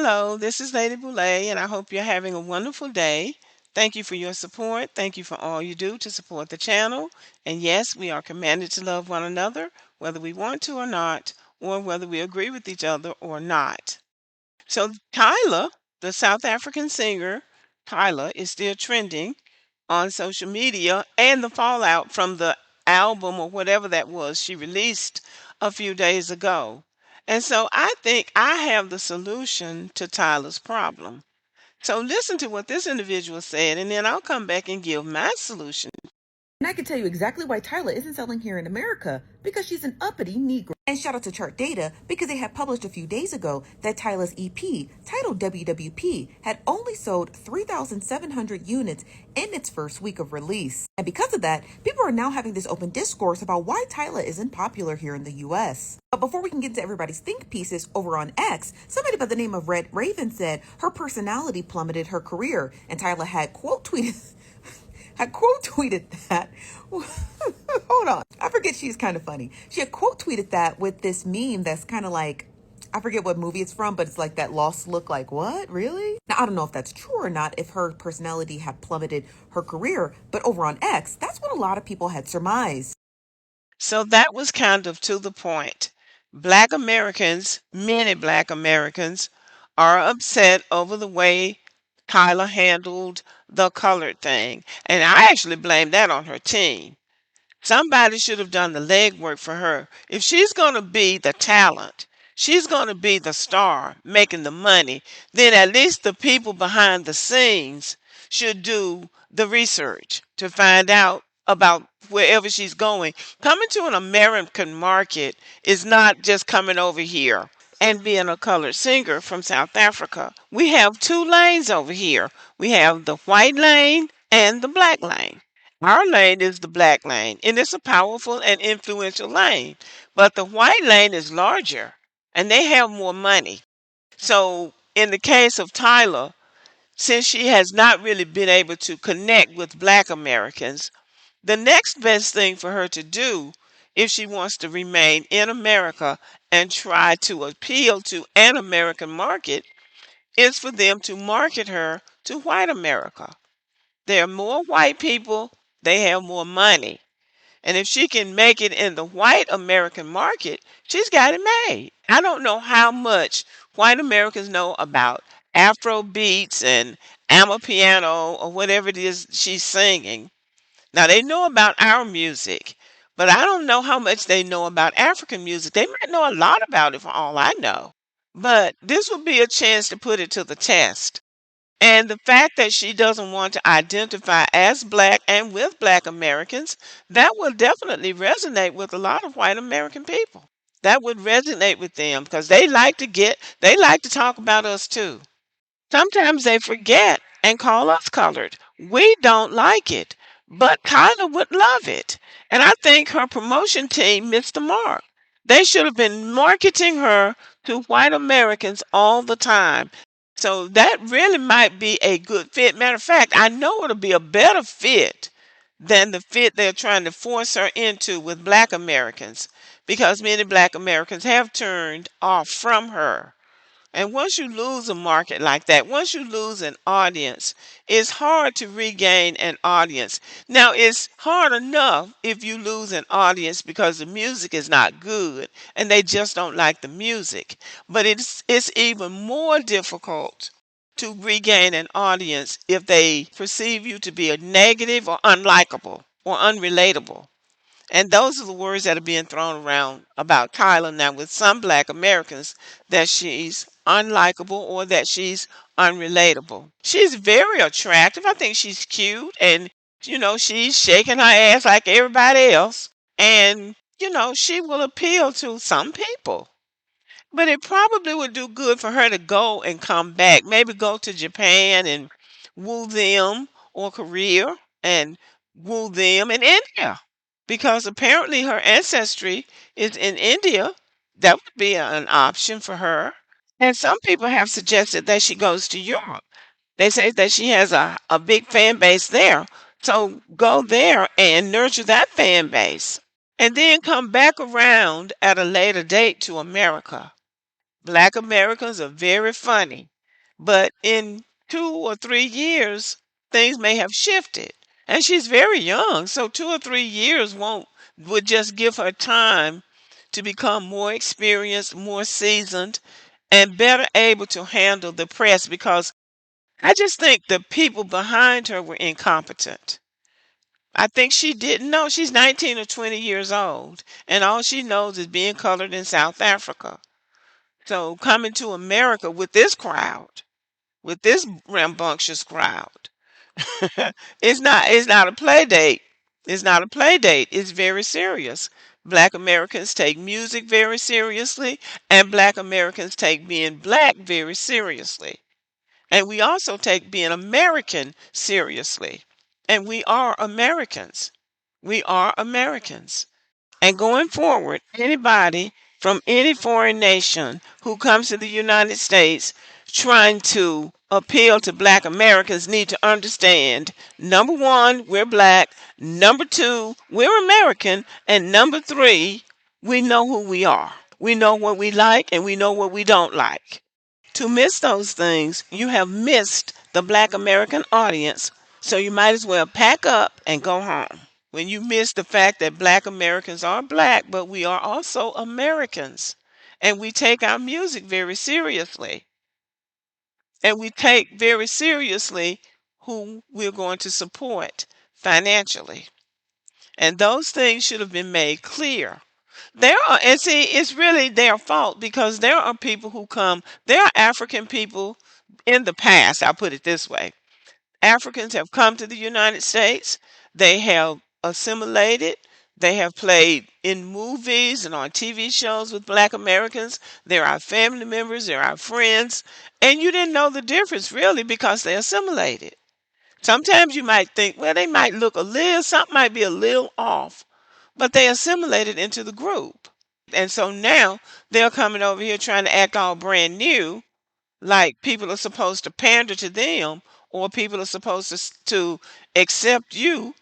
Hello, this is Lady Boulay, and I hope you're having a wonderful day. Thank you for your support. Thank you for all you do to support the channel. And yes, we are commanded to love one another, whether we want to or not, or whether we agree with each other or not. So, Tyla, the South African singer, Tyla, is still trending on social media and the fallout from the album or whatever that was she released a few days ago. And so I think I have the solution to Tyler's problem. So listen to what this individual said, and then I'll come back and give my solution. And I can tell you exactly why Tyla isn't selling here in America, because she's an uppity Negro. And shout out to Chart Data, because they had published a few days ago that Tyla's EP, titled WWP, had only sold 3,700 units in its first week of release. And because of that, people are now having this open discourse about why Tyla isn't popular here in the US. But before we can get into everybody's think pieces over on X, somebody by the name of Red Raven said her personality plummeted her career, and Tyla had quote tweeted I quote tweeted that. Hold on. I forget she's kind of funny. She had quote tweeted that with this meme that's kind of like, I forget what movie it's from, but it's like that lost look like, what? Really? Now, I don't know if that's true or not, if her personality had plummeted her career, but over on X, that's what a lot of people had surmised. So that was kind of to the point. Black Americans, many Black Americans, are upset over the way Tyla handled the colored thing. And I actually blame that on her team. Somebody should have done the legwork for her. If she's going to be the talent, she's going to be the star making the money, then at least the people behind the scenes should do the research to find out about wherever she's going. Coming to an American market is not just coming over here and being a colored singer from South Africa. We have two lanes over here. We have the white lane and the black lane. Our lane is the black lane, and it's a powerful and influential lane. But the white lane is larger, and they have more money. So, in the case of Tyler, since she has not really been able to connect with Black Americans, the next best thing for her to do, if she wants to remain in America and try to appeal to an American market, is for them to market her to white America. There are more white people, they have more money. And if she can make it in the white American market, she's got it made. I don't know how much white Americans know about Afro beats and Amapiano or whatever it is she's singing. Now, they know about our music, but I don't know how much they know about African music. They might know a lot about it for all I know. But this would be a chance to put it to the test. And the fact that she doesn't want to identify as Black and with Black Americans, that will definitely resonate with a lot of white American people. That would resonate with them because they like to talk about us too. Sometimes they forget and call us colored. We don't like it, but Tyler would love it. And I think her promotion team missed the mark. They should have been marketing her to white Americans all the time. So that really might be a good fit. Matter of fact, I know it'll be a better fit than the fit they're trying to force her into with Black Americans because many Black Americans have turned off from her. And once you lose a market like that, once you lose an audience, it's hard to regain an audience. Now, it's hard enough if you lose an audience because the music is not good and they just don't like the music. But it's even more difficult to regain an audience if they perceive you to be a negative or unlikable or unrelatable. And those are the words that are being thrown around about Tyler now with some Black Americans, that she's unlikable or that she's unrelatable. She's very attractive. I think she's cute and, she's shaking her ass like everybody else. And, she will appeal to some people. But it probably would do good for her to go and come back. Maybe go to Japan and woo them, or Korea and woo them in India. Because apparently her ancestry is in India. That would be an option for her. And some people have suggested that she goes to Europe. They say that she has a big fan base there. So go there and nurture that fan base. And then come back around at a later date to America. Black Americans are very funny. But in 2 or 3 years, things may have shifted. And she's very young, so 2 or 3 years won't would just give her time to become more experienced, more seasoned, and better able to handle the press because I just think the people behind her were incompetent. I think she didn't know. She's 19 or 20 years old, and all she knows is being colored in South Africa. So coming to America with this rambunctious crowd, it's not a play date. It's not a play date. It's very serious. Black Americans take music very seriously, and Black Americans take being black very seriously. And we also take being American seriously. And we are Americans. We are Americans. And going forward, anybody from any foreign nation who comes to the United States trying to appeal to black Americans need to understand number one, we're black, number two, we're American, and number three, we know who we are. We know what we like and we know what we don't like. To miss those things, you have missed the black American audience, so you might as well pack up and go home. When you miss the fact that black Americans are black, but we are also Americans. And we take our music very seriously. And we take very seriously who we're going to support financially. And those things should have been made clear. And see, it's really their fault because there are people who come, there are African people in the past, I'll put it this way. Africans have come to the United States. They have assimilated. They have played in movies and on TV shows with black Americans. They're our family members, they're our friends. And you didn't know the difference really because they assimilated. Sometimes you might think, well, they might look something might be a little off, but they assimilated into the group. And so now they're coming over here trying to act all brand new like people are supposed to pander to them or people are supposed to accept you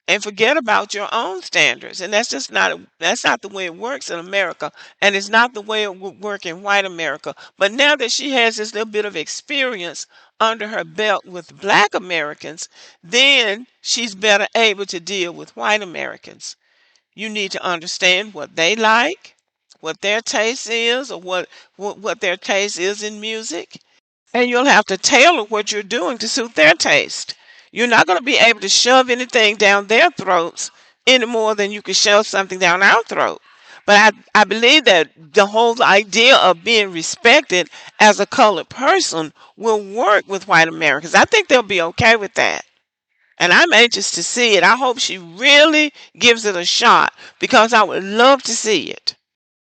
and forget about your own standards, and that's not the way it works in America, and it's not the way it would work in white America. But now that she has this little bit of experience under her belt with black Americans, then she's better able to deal with white Americans. You need to understand what they like, what their taste is, or what their taste is in music, and you'll have to tailor what you're doing to suit their taste. You're not going to be able to shove anything down their throats any more than you can shove something down our throat. But I believe that the whole idea of being respected as a colored person will work with white Americans. I think they'll be okay with that. And I'm anxious to see it. I hope she really gives it a shot because I would love to see it.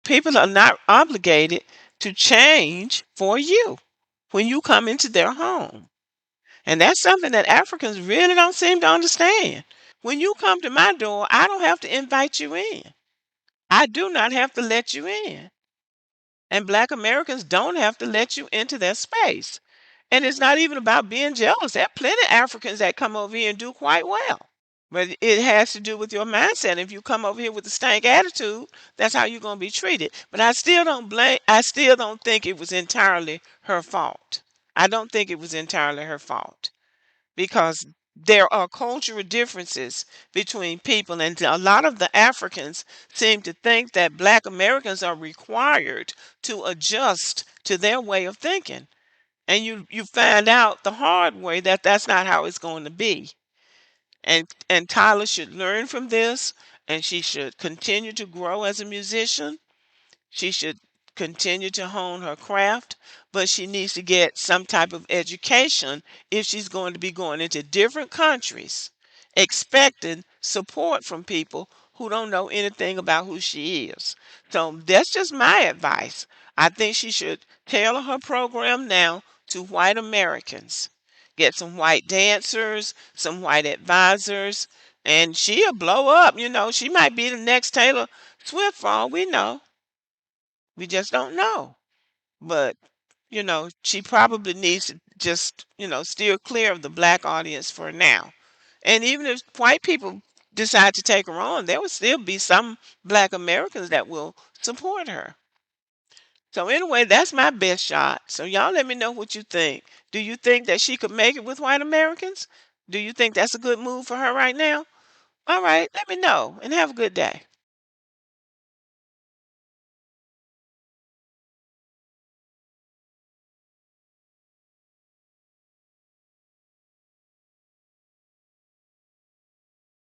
People are not obligated to change for you when you come into their home. And that's something that Africans really don't seem to understand. When you come to my door, I don't have to invite you in. I do not have to let you in. And black Americans don't have to let you into their space. And it's not even about being jealous. There are plenty of Africans that come over here and do quite well. But it has to do with your mindset. If you come over here with a stank attitude, that's how you're going to be treated. But I still don't think it was entirely her fault. I don't think it was entirely her fault because there are cultural differences between people, and a lot of the Africans seem to think that black Americans are required to adjust to their way of thinking. And you find out the hard way that that's not how it's going to be. And Tyla should learn from this, and she should continue to grow as a musician. She should continue to hone her craft, but she needs to get some type of education if she's going to be going into different countries, expecting support from people who don't know anything about who she is. So that's just my advice. I think she should tailor her program now to white Americans. Get some white dancers, some white advisors, and she'll blow up. She might be the next Taylor Swift for all we know. We just don't know. But, she probably needs to just, steer clear of the black audience for now. And even if white people decide to take her on, there will still be some black Americans that will support her. So anyway, that's my best shot. So y'all let me know what you think. Do you think that she could make it with white Americans? Do you think that's a good move for her right now? All right, let me know and have a good day.